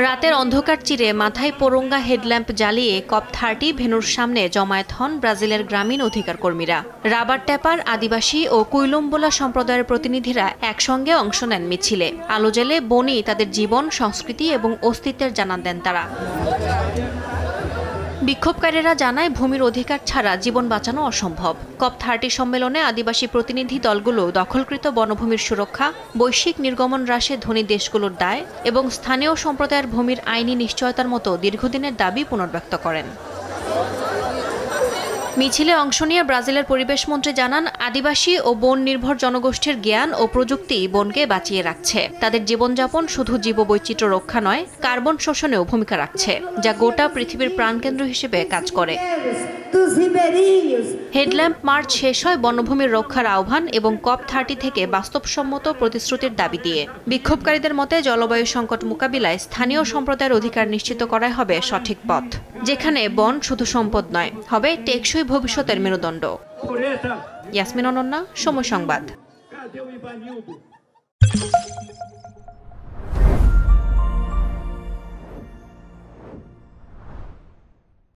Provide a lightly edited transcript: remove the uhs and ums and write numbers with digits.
রাতের অন্ধকার চিরে মাথায় পোরঙ্গা হেডল্যাম্প জ্বালিয়ে COP30 ভেন্যুর সামনে জমায়েত হন ব্রাজিলের গ্রামীণ অধিকার কর্মীরা। রাবার ট্যাপার, আদিবাসী ও কুইলুম্বোলা সম্প্রদায়ের প্রতিনিধিরা একসঙ্গে অংশ নেন মিছিলে। আলো জ্বেলে বনই তাদের জীবন, সংস্কৃতি এবং অস্তিত্বের জানান দেন তারা। বিক্ষোভকারীরা জানায় ভূমির অধিকার ছাড়া জীবন বাঁচানো অসম্ভব। COP30 সম্মেলনে আদিবাসী প্রতিনিধি দলগুলো দখলকৃত বনভূমির সুরক্ষা, বৈশ্বিক নির্গমন হ্রাসে ধনী দেশগুলোর দায় এবং স্থানীয় সম্প্রদায়ের ভূমির আইনি নিশ্চয়তার মতো দীর্ঘদিনের দাবি পুনর্ব্যক্ত করেন। মিছিলে অংশ নিয়ে ব্রাজিলের পরিবেশমন্ত্রী জানান, আদিবাসী ও বন নির্ভর জনগোষ্ঠীর জ্ঞান ও প্রযুক্তি বনকে বাঁচিয়ে রাখছে। তাদের জীবনযাপন শুধু জীববৈচিত্র্য রক্ষা নয়, কার্বন শোষণেও ভূমিকা রাখছে, যা গোটা পৃথিবীর প্রাণকেন্দ্র হিসেবে কাজ করে। হেডল্যাম্প মার্চ শেষ হয় বনভূমির রক্ষার আহ্বান এবং COP30 থেকে বাস্তবসম্মত প্রতিশ্রুতির দাবি দিয়ে। বিক্ষোভকারীদের মতে জলবায়ু সংকট মোকাবিলায় স্থানীয় সম্প্রদায়ের অধিকার নিশ্চিত করাই হবে সঠিক পথ, যেখানে বন শুধু সম্পদ নয়, হবে টেকসই ভবিষ্যতের মেরুদণ্ড। ইয়াসমিন অনন্যা, সময় সংবাদ।